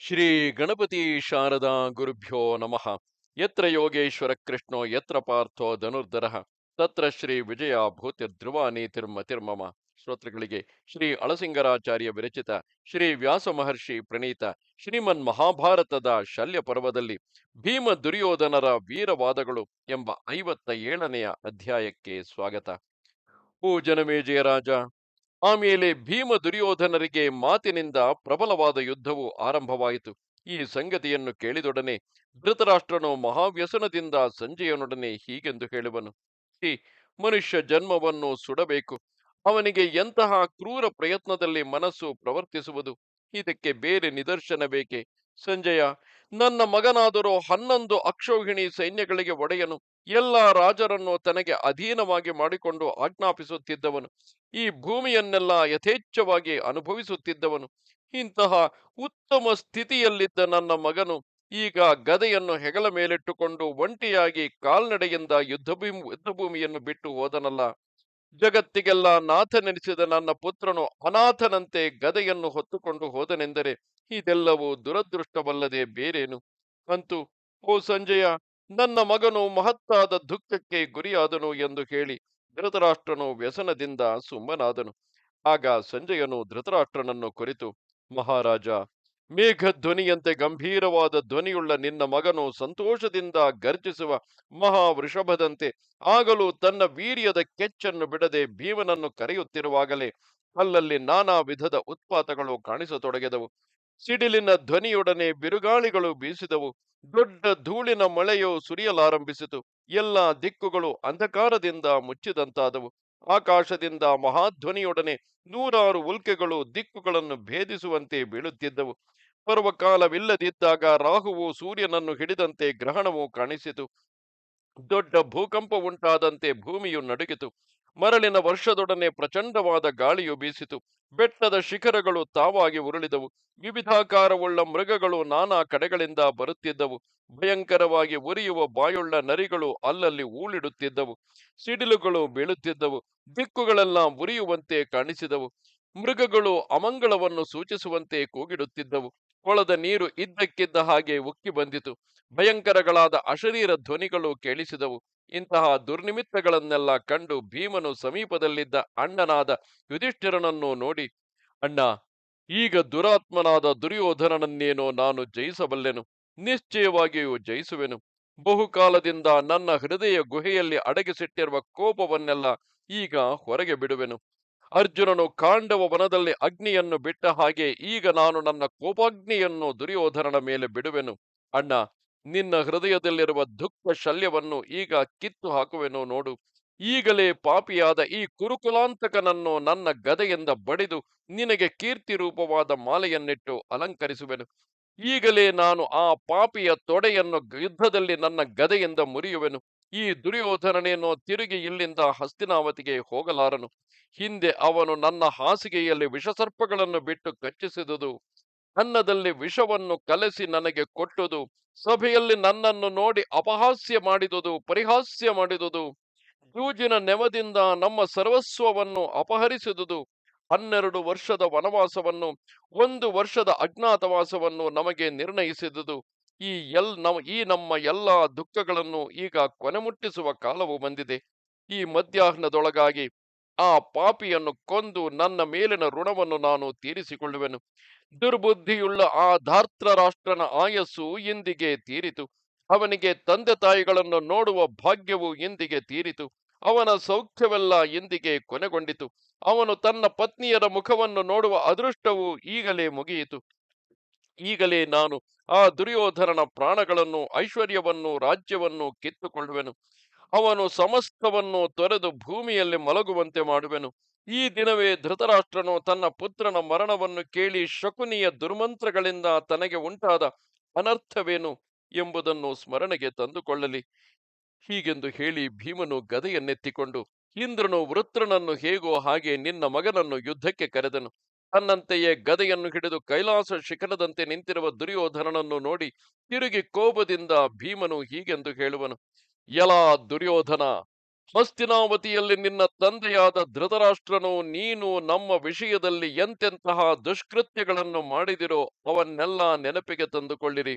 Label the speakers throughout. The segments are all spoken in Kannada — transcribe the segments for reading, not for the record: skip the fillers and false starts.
Speaker 1: ಶ್ರೀ ಗಣಪತಿ ಶಾರದಾ ಗುರುಭ್ಯೋ ನಮಃ. ಯತ್ರ ಯೋಗೇಶ್ವರ ಕೃಷ್ಣೋ ಯತ್ರ ಪಾರ್ಥೋ ಧನುರ್ಧರಃ ತತ್ರ ಶ್ರೀ ವಿಜಯ ಭೂತ್ಯಧ್ರುವ ನೀತಿರ್ಮತಿರ್ಮಮ. ಶ್ರೋತೃಗಳಿಗೆ ಶ್ರೀ ಅಳಸಿಂಗರಾಚಾರ್ಯ ವಿರಚಿತ ಶ್ರೀ ವ್ಯಾಸ ಮಹರ್ಷಿ ಪ್ರಣೀತ ಶ್ರೀಮನ್ ಮಹಾಭಾರತದ ಶಲ್ಯ ಪರ್ವದಲ್ಲಿ ಭೀಮ ದುರ್ಯೋಧನರ ವೀರವಾದಗಳು ಎಂಬ 57ನೆಯ ಅಧ್ಯಾಯಕ್ಕೆ ಸ್ವಾಗತ. ಓ ಜನಮೇಜಯ ರಾಜ, ಆಮೇಲೆ ಭೀಮ ದುರ್ಯೋಧನರಿಗೆ ಮಾತಿನಿಂದ ಪ್ರಬಲವಾದ ಯುದ್ಧವು ಆರಂಭವಾಯಿತು. ಈ ಸಂಗತಿಯನ್ನು ಕೇಳಿದೊಡನೆ ಧೃತರಾಷ್ಟ್ರನು ಮಹಾವ್ಯಸನದಿಂದ ಸಂಜಯನೊಡನೆ ಹೀಗೆಂದು ಹೇಳುವನು. ಈ ಮನುಷ್ಯ ಜನ್ಮವನ್ನು ಸುಡಬೇಕು, ಅವನಿಗೆ ಎಂತಹ ಕ್ರೂರ ಪ್ರಯತ್ನದಲ್ಲಿ ಮನಸ್ಸು ಪ್ರವರ್ತಿಸುವುದು? ಇದಕ್ಕೆ ಬೇರೆ ನಿದರ್ಶನ ಬೇಕೆ? ಸಂಜಯ, ನನ್ನ ಮಗನಾದರೂ 11 ಅಕ್ಷೌಹಿಣಿ ಸೈನ್ಯಗಳಿಗೆ ಒಡೆಯನು, ಎಲ್ಲ ರಾಜರನ್ನು ತನಗೆ ಅಧೀನವಾಗಿ ಮಾಡಿಕೊಂಡು ಆಜ್ಞಾಪಿಸುತ್ತಿದ್ದವನು, ಈ ಭೂಮಿಯನ್ನೆಲ್ಲ ಯಥೇಚ್ಛವಾಗಿ ಅನುಭವಿಸುತ್ತಿದ್ದವನು. ಇಂತಹ ಉತ್ತಮ ಸ್ಥಿತಿಯಲ್ಲಿದ್ದ ನನ್ನ ಮಗನು ಈಗ ಗದೆಯನ್ನು ಹೆಗಲ ಮೇಲಿಟ್ಟುಕೊಂಡು ಒಂಟಿಯಾಗಿ ಕಾಲ್ನಡೆಯಿಂದ ಯುದ್ಧಭೂಮಿಯನ್ನು ಬಿಟ್ಟು ಹೋದನಲ್ಲ. ಜಗತ್ತಿಗೆಲ್ಲ ನಾಥನೆನಿಸಿದ ನನ್ನ ಪುತ್ರನು ಅನಾಥನಂತೆ ಗದೆಯನ್ನು ಹೊತ್ತುಕೊಂಡು ಹೋದನೆಂದರೆ ಇದೆಲ್ಲವೂ ದುರದೃಷ್ಟವಲ್ಲದೆ ಬೇರೇನು? ಅಂತೂ ಓ ಸಂಜಯ, ನನ್ನ ಮಗನು ಮಹತ್ತಾದ ದುಃಖಕ್ಕೆ ಗುರಿಯಾದನು ಎಂದು ಹೇಳಿ ಧೃತರಾಷ್ಟ್ರನು ವ್ಯಸನದಿಂದ ಸುಮ್ಮನಾದನು. ಆಗ ಸಂಜಯನು ಧೃತರಾಷ್ಟ್ರನನ್ನು ಕುರಿತು, ಮಹಾರಾಜ, ಮೇಘಧ್ವನಿಯಂತೆ ಗಂಭೀರವಾದ ಧ್ವನಿಯುಳ್ಳ ನಿನ್ನ ಮಗನು ಸಂತೋಷದಿಂದ ಗರ್ಜಿಸುವ ಮಹಾವೃಷಭದಂತೆ ಆಗಲೂ ತನ್ನ ವೀರ್ಯದ ಕೆಚ್ಚನ್ನು ಬಿಡದೆ ಭೀಮನನ್ನು ಕರೆಯುತ್ತಿರುವಾಗಲೇ ಅಲ್ಲಲ್ಲಿ ನಾನಾ ವಿಧದ ಉತ್ಪಾತಗಳು ಕಾಣಿಸತೊಡಗಿದವು. ಸಿಡಿಲಿನ ಧ್ವನಿಯೊಡನೆ ಬಿರುಗಾಳಿಗಳು ಬೀಸಿದವು. ದೊಡ್ಡ ಧೂಳಿನ ಮಳೆಯು ಸುರಿಯಲಾರಂಭಿಸಿತು. ಎಲ್ಲಾ ದಿಕ್ಕುಗಳು ಅಂಧಕಾರದಿಂದ ಮುಚ್ಚಿದಂತಾದವು. ಆಕಾಶದಿಂದ ಮಹಾಧ್ವನಿಯೊಡನೆ ನೂರಾರು ಉಲ್ಕೆಗಳು ದಿಕ್ಕುಗಳನ್ನು ಭೇದಿಸುವಂತೆ ಬೀಳುತ್ತಿದ್ದವು. ಪರ್ವಕಾಲವಿಲ್ಲದಿದ್ದಾಗ ರಾಹುವು ಸೂರ್ಯನನ್ನು ಹಿಡಿದಂತೆ ಗ್ರಹಣವು ಕಾಣಿಸಿತು. ದೊಡ್ಡ ಭೂಕಂಪ ಉಂಟಾದಂತೆ ಭೂಮಿಯು ನಡುಗಿತು. ಮರಳಿನ ವರ್ಷದೊಡನೆ ಪ್ರಚಂಡವಾದ ಗಾಳಿಯು ಬೀಸಿತು. ಬೆಟ್ಟದ ಶಿಖರಗಳು ತಾವಾಗಿ ಉರುಳಿದವು. ವಿವಿಧಾಕಾರವುಳ್ಳ ಮೃಗಗಳು ನಾನಾ ಕಡೆಗಳಿಂದ ಬರುತ್ತಿದ್ದವು. ಭಯಂಕರವಾಗಿ ಉರಿಯುವ ಬಾಯುಳ್ಳ ನರಿಗಳು ಅಲ್ಲಲ್ಲಿ ಊಳಿಡುತ್ತಿದ್ದವು. ಸಿಡಿಲುಗಳು ಬೀಳುತ್ತಿದ್ದವು. ದಿಕ್ಕುಗಳೆಲ್ಲ ಉರಿಯುವಂತೆ ಕಾಣಿಸಿದವು. ಮೃಗಗಳು ಅಮಂಗಳವನ್ನು ಸೂಚಿಸುವಂತೆ ಕೂಗಿಡುತ್ತಿದ್ದವು. ಕೊಳದ ನೀರು ಇದ್ದಕ್ಕಿದ್ದ ಹಾಗೆ ಉಕ್ಕಿ ಬಂದಿತು. ಭಯಂಕರಗಳಾದ ಅಶರೀರ ಧ್ವನಿಗಳು ಕೇಳಿಸಿದವು. ಇಂತಹ ದುರ್ನಿಮಿತ್ತಗಳನ್ನೆಲ್ಲ ಕಂಡು ಭೀಮನು ಸಮೀಪದಲ್ಲಿದ್ದ ಅಣ್ಣನಾದ ಯುಧಿಷ್ಠಿರನನ್ನು ನೋಡಿ, ಅಣ್ಣ, ಈಗ ದುರಾತ್ಮನಾದ ದುರ್ಯೋಧನನನ್ನೇನೋ ನಾನು ಜಯಿಸಬಲ್ಲೆನು, ನಿಶ್ಚಯವಾಗಿಯೂ ಜಯಿಸುವೆನು. ಬಹುಕಾಲದಿಂದ ನನ್ನ ಹೃದಯ ಗುಹೆಯಲ್ಲಿ ಅಡಗಿಸಿಟ್ಟಿರುವ ಕೋಪವನ್ನೆಲ್ಲ ಈಗ ಹೊರಗೆ ಬಿಡುವೆನು. ಅರ್ಜುನನು ಕಾಂಡವ ವನದಲ್ಲಿ ಅಗ್ನಿಯನ್ನು ಬಿಟ್ಟ ಹಾಗೆ ಈಗ ನಾನು ನನ್ನ ಕೋಪಾಗ್ನಿಯನ್ನು ದುರ್ಯೋಧನನ ಮೇಲೆ ಬಿಡುವೆನು. ಅಣ್ಣ, ನಿನ್ನ ಹೃದಯದಲ್ಲಿರುವ ದುಃಖ ಶಲ್ಯವನ್ನು ಈಗ ಕಿತ್ತು ಹಾಕುವೆನು ನೋಡು. ಈಗಲೇ ಪಾಪಿಯಾದ ಈ ಕುರುಕುಲಾಂತಕನನ್ನು ನನ್ನ ಗದೆಯಿಂದ ಬಡಿದು ನಿನಗೆ ಕೀರ್ತಿ ರೂಪವಾದ ಮಾಲೆಯನ್ನಿಟ್ಟು ಅಲಂಕರಿಸುವೆನು. ಈಗಲೇ ನಾನು ಆ ಪಾಪಿಯ ತೊಡೆಯನ್ನು ಯುದ್ಧದಲ್ಲಿ ನನ್ನ ಗದೆಯಿಂದ ಮುರಿಯುವೆನು. ಈ ದುರ್ಯೋಧನನೇನೋ ತಿರುಗಿ ಇಲ್ಲಿಂದ ಹಸ್ತಿನಾವತಿಗೆ ಹೋಗಲಾರನು. ಹಿಂದೆ ಅವನು ನನ್ನ ಹಾಸಿಗೆಯಲ್ಲಿ ವಿಷಸರ್ಪಗಳನ್ನು ಬಿಟ್ಟು ಕಚ್ಚಿಸಿದುದು, ಅನ್ನದಲ್ಲಿ ವಿಷವನ್ನು ಕಲಸಿ ನನಗೆ ಕೊಟ್ಟುದು, ಸಭೆಯಲ್ಲಿ ನನ್ನನ್ನು ನೋಡಿ ಅಪಹಾಸ್ಯ ಮಾಡಿದುದು, ಪರಿಹಾಸ್ಯ ಮಾಡಿದುದು, ಜೂಜಿನ ನೆವದಿಂದ ನಮ್ಮ ಸರ್ವಸ್ವವನ್ನು ಅಪಹರಿಸಿದುದು, 12 ವರ್ಷದ ವನವಾಸವನ್ನು 1 ವರ್ಷದ ಅಜ್ಞಾತವಾಸವನ್ನು ನಮಗೆ ನಿರ್ಣಯಿಸಿದುದು, ಈ ನಮ್ಮ ಎಲ್ಲಾ ದುಃಖಗಳನ್ನು ಈಗ ಕೊನೆಮುಟ್ಟಿಸುವ ಕಾಲವು ಬಂದಿದೆ. ಈ ಮಧ್ಯಾಹ್ನದೊಳಗಾಗಿ ಆ ಪಾಪಿಯನ್ನು ಕೊಂದು ನನ್ನ ಮೇಲಿನ ಋಣವನ್ನು ನಾನು ತೀರಿಸಿಕೊಳ್ಳುವೆನು. ದುರ್ಬುದ್ಧಿಯುಳ್ಳ ಆ ಧಾರ್ತ್ರ ರಾಷ್ಟ್ರನ ಆಯಸ್ಸು ಇಂದಿಗೆ ತೀರಿತು. ಅವನಿಗೆ ತಂದೆ ತಾಯಿಗಳನ್ನು ನೋಡುವ ಭಾಗ್ಯವು ಇಂದಿಗೆ ತೀರಿತು. ಅವನ ಸೌಖ್ಯವೆಲ್ಲ ಇಂದಿಗೆ ಕೊನೆಗೊಂಡಿತು. ಅವನು ತನ್ನ ಪತ್ನಿಯರ ಮುಖವನ್ನು ನೋಡುವ ಅದೃಷ್ಟವು ಈಗಲೇ ಮುಗಿಯಿತು. ಈಗಲೇ ನಾನು ಆ ದುರ್ಯೋಧನನ ಪ್ರಾಣಗಳನ್ನು, ಐಶ್ವರ್ಯವನ್ನು, ರಾಜ್ಯವನ್ನು ಕಿತ್ತುಕೊಳ್ಳುವೆನು. ಅವನು ಸಮಸ್ತವನ್ನು ತೊರೆದು ಭೂಮಿಯಲ್ಲಿ ಮಲಗುವಂತೆ ಮಾಡುವೆನು. ಈ ದಿನವೇ ಧೃತರಾಷ್ಟ್ರನು ತನ್ನ ಪುತ್ರನ ಮರಣವನ್ನು ಕೇಳಿ ಶಕುನಿಯ ದುರ್ಮಂತ್ರಗಳಿಂದ ತನಗೆ ಉಂಟಾದ ಅನರ್ಥವೇನು ಎಂಬುದನ್ನು ಸ್ಮರಣೆಗೆ ತಂದುಕೊಳ್ಳಲಿ. ಹೀಗೆಂದು ಹೇಳಿ ಭೀಮನು ಗದೆಯನ್ನೆತ್ತಿಕೊಂಡು ಇಂದ್ರನು ವೃತ್ರನನ್ನು ಹೇಗೋ ಹಾಗೆ ನಿನ್ನ ಮಗನನ್ನು ಯುದ್ಧಕ್ಕೆ ಕರೆದನು. ತನ್ನಂತೆಯೇ ಗದೆಯನ್ನು ಹಿಡಿದು ಕೈಲಾಸ ಶಿಖರದಂತೆ ನಿಂತಿರುವ ದುರ್ಯೋಧನನನ್ನು ನೋಡಿ ತಿರುಗಿ ಕೋಪದಿಂದ ಭೀಮನು ಹೀಗೆಂದು ಹೇಳುವನು. ಎಲಾ ದುರ್ಯೋಧನ, ಹಸ್ತಿನಾವತಿಯಲ್ಲಿ ನಿನ್ನ ತಂದೆಯಾದ ಧೃತರಾಷ್ಟ್ರನು ನೀನು ನಮ್ಮ ವಿಷಯದಲ್ಲಿ ಎಂತೆಂತಹ ದುಷ್ಕೃತ್ಯಗಳನ್ನು ಮಾಡಿದಿರೋ ಅವನ್ನೆಲ್ಲ ನೆನಪಿಗೆ ತಂದುಕೊಳ್ಳಿರಿ.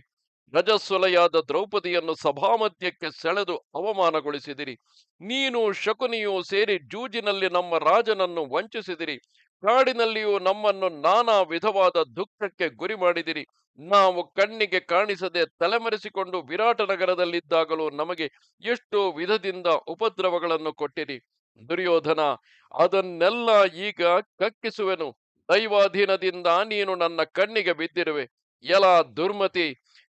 Speaker 1: ರಜಸ್ವಲೆಯಾದ ದ್ರೌಪದಿಯನ್ನು ಸಭಾಮಧ್ಯಕ್ಕೆ ಸೆಳೆದು ಅವಮಾನಗೊಳಿಸಿದಿರಿ. ನೀನು ಶಕುನಿಯೂ ಸೇರಿ ಜೂಜಿನಲ್ಲಿ ನಮ್ಮ ರಾಜನನ್ನು ವಂಚಿಸಿದಿರಿ. ಕಾಡಿನಲ್ಲಿಯೂ ನಮ್ಮನ್ನು ನಾನಾ ವಿಧವಾದ ದುಃಖಕ್ಕೆ ಗುರಿ ಮಾಡಿದಿರಿ. ನಾವು ಕಣ್ಣಿಗೆ ಕಾಣಿಸದೆ ತಲೆಮರೆಸಿಕೊಂಡು ವಿರಾಟ ನಗರದಲ್ಲಿದ್ದಾಗಲೂ ನಮಗೆ ಎಷ್ಟೋ ವಿಧದಿಂದ ಉಪದ್ರವಗಳನ್ನು ಕೊಟ್ಟಿರಿ. ದುರ್ಯೋಧನ, ಅದನ್ನೆಲ್ಲ ಈಗ ಕಕ್ಕಿಸುವೆನು. ದೈವಾಧೀನದಿಂದ ನೀನು ನನ್ನ ಕಣ್ಣಿಗೆ ಬಿದ್ದಿರುವೆ. ಎಲ ದುರ್ಮತಿ,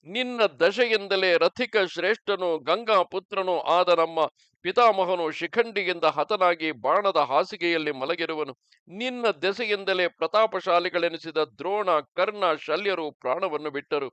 Speaker 1: ನಿನ್ನ ದಶೆಯಿಂದಲೇ ರಥಿಕ ಶ್ರೇಷ್ಠನು ಗಂಗಾ ಪುತ್ರನೂ ಆದ ನಮ್ಮ ಪಿತಾಮಹನು ಶಿಖಂಡಿಯಿಂದ ಹತನಾಗಿ ಬಾಣದ ಹಾಸಿಗೆಯಲ್ಲಿ ಮಲಗಿರುವನು. ನಿನ್ನ ದೆಸೆಯಿಂದಲೇ ಪ್ರತಾಪಶಾಲಿಗಳೆನಿಸಿದ ದ್ರೋಣ, ಕರ್ಣ, ಶಲ್ಯರು ಪ್ರಾಣವನ್ನು ಬಿಟ್ಟರು.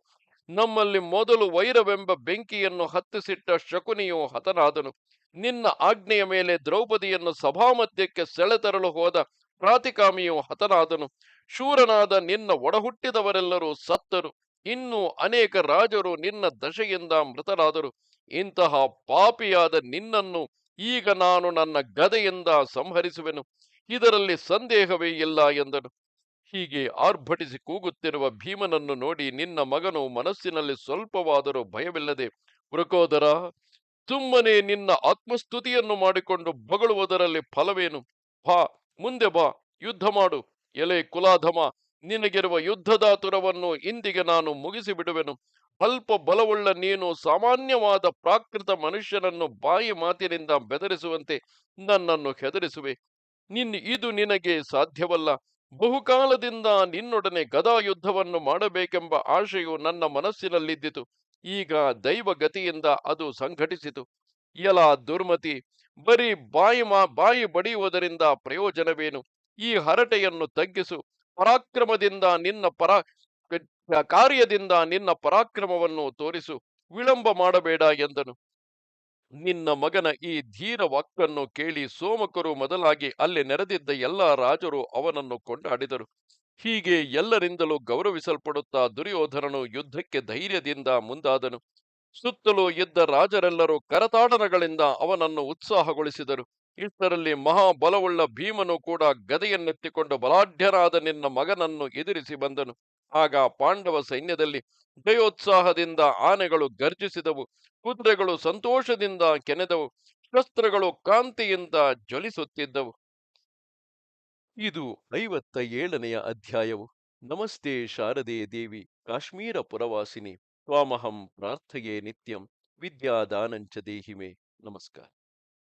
Speaker 1: ನಮ್ಮಲ್ಲಿ ಮೊದಲು ವೈರವೆಂಬ ಬೆಂಕಿಯನ್ನು ಹತ್ತಿಸಿಟ್ಟ ಶಕುನಿಯು ಹತನಾದನು. ನಿನ್ನ ಆಜ್ಞೆಯ ಮೇಲೆ ದ್ರೌಪದಿಯನ್ನು ಸಭಾಮಧ್ಯಕ್ಕೆ ಸೆಳೆತರಲು ಹೋದ ಪ್ರಾತಿಕಾಮಿಯು ಹತನಾದನು. ಶೂರನಾದ ನಿನ್ನ ಒಡಹುಟ್ಟಿದವರೆಲ್ಲರೂ ಸತ್ತರು. ಇನ್ನೂ ಅನೇಕ ರಾಜರು ನಿನ್ನ ದಶೆಯಿಂದ ಮೃತರಾದರು. ಇಂತಹ ಪಾಪಿಯಾದ ನಿನ್ನನ್ನು ಈಗ ನಾನು ನನ್ನ ಗದೆಯಿಂದ ಸಂಹರಿಸುವೆನು, ಇದರಲ್ಲಿ ಸಂದೇಹವೇ ಇಲ್ಲ ಎಂದನು. ಹೀಗೆ ಆರ್ಭಟಿಸಿ ಕೂಗುತ್ತಿರುವ ಭೀಮನನ್ನು ನೋಡಿ ನಿನ್ನ ಮಗನು ಮನಸ್ಸಿನಲ್ಲಿ ಸ್ವಲ್ಪವಾದರೂ ಭಯವಿಲ್ಲದೆ, ವೃಕೋದರ, ಸುಮ್ಮನೆ ನಿನ್ನ ಆತ್ಮಸ್ತುತಿಯನ್ನು ಮಾಡಿಕೊಂಡು ಬಗಳುವುದರಲ್ಲಿ ಫಲವೇನು? ಬಾ, ಮುಂದೆ ಬಾ, ಯುದ್ಧ ಮಾಡು. ಎಲೆ ಕುಲಾಧಮ, ನಿನಗಿರುವ ಯುದ್ಧದಾತುರವನ್ನು ಇಂದಿಗೆ ನಾನು ಮುಗಿಸಿ ಬಿಡುವೆನು. ಅಲ್ಪ ಬಲವುಳ್ಳ ನೀನು ಸಾಮಾನ್ಯವಾದ ಪ್ರಾಕೃತ ಮನುಷ್ಯನನ್ನು ಬಾಯಿ ಮಾತಿನಿಂದ ಬೆದರಿಸುವಂತೆ ನನ್ನನ್ನು ಹೆದರಿಸುವೆ. ಇದು ನಿನಗೆ ಸಾಧ್ಯವಲ್ಲ. ಬಹುಕಾಲದಿಂದ ನಿನ್ನೊಡನೆ ಗದಾಯುದ್ಧವನ್ನು ಮಾಡಬೇಕೆಂಬ ಆಶೆಯು ನನ್ನ ಮನಸ್ಸಿನಲ್ಲಿದ್ದಿತು. ಈಗ ದೈವಗತಿಯಿಂದ ಅದು ಸಂಘಟಿಸಿತು. ಎಲ ದುರ್ಮತಿ, ಬರೀ ಬಾಯಿ ಬಡಿಯುವುದರಿಂದ ಪ್ರಯೋಜನವೇನು? ಈ ಹರಟೆಯನ್ನು ತಗ್ಗಿಸು. ಪರಾಕ್ರಮದಿಂದ ನಿನ್ನ ಕಾರ್ಯದಿಂದ ನಿನ್ನ ಪರಾಕ್ರಮವನ್ನು ತೋರಿಸು. ವಿಳಂಬ ಮಾಡಬೇಡ ಎಂದನು. ನಿನ್ನ ಮಗನ ಈ ಧೀರ ವಾಕ್ಕನ್ನು ಕೇಳಿ ಸೋಮಕರು ಮೊದಲಾಗಿ ಅಲ್ಲಿ ನೆರೆದಿದ್ದ ಎಲ್ಲ ರಾಜರು ಅವನನ್ನು ಕೊಂಡಾಡಿದರು. ಹೀಗೆ ಎಲ್ಲರಿಂದಲೂ ಗೌರವಿಸಲ್ಪಡುತ್ತಾ ದುರ್ಯೋಧನನು ಯುದ್ಧಕ್ಕೆ ಧೈರ್ಯದಿಂದ ಮುಂದಾದನು. ಸುತ್ತಲೂ ಇದ್ದ ರಾಜರೆಲ್ಲರೂ ಕರತಾಡನಗಳಿಂದ ಅವನನ್ನು ಉತ್ಸಾಹಗೊಳಿಸಿದರು. ಇಷ್ಟರಲ್ಲಿ ಮಹಾಬಲವುಳ್ಳ ಭೀಮನು ಕೂಡ ಗದೆಯನ್ನೆತ್ತಿಕೊಂಡು ಬಲಾಢ್ಯನಾದ ನಿನ್ನ ಮಗನನ್ನು ಎದುರಿಸಿ ಬಂದನು. ಆಗ ಪಾಂಡವ ಸೈನ್ಯದಲ್ಲಿ ಜಯೋತ್ಸಾಹದಿಂದ ಆನೆಗಳು ಗರ್ಜಿಸಿದವು, ಕುದುರೆಗಳು ಸಂತೋಷದಿಂದ ಕೆನೆದವು, ಶಸ್ತ್ರಗಳು ಕಾಂತಿಯಿಂದ ಜ್ವಲಿಸುತ್ತಿದ್ದವು. ಇದು 57ನೆಯ ಅಧ್ಯಾಯವು. ನಮಸ್ತೆ ಶಾರದೆ ದೇವಿ, ಕಾಶ್ಮೀರ ಪುರವಾಸಿನಿ, ತ್ವಾಮಹಂ ಪ್ರಾರ್ಥಯೇ ನಿತ್ಯಂ, ವಿದ್ಯಾದಾನಂಚ ದೇಹಿಮೆ. ನಮಸ್ಕಾರ.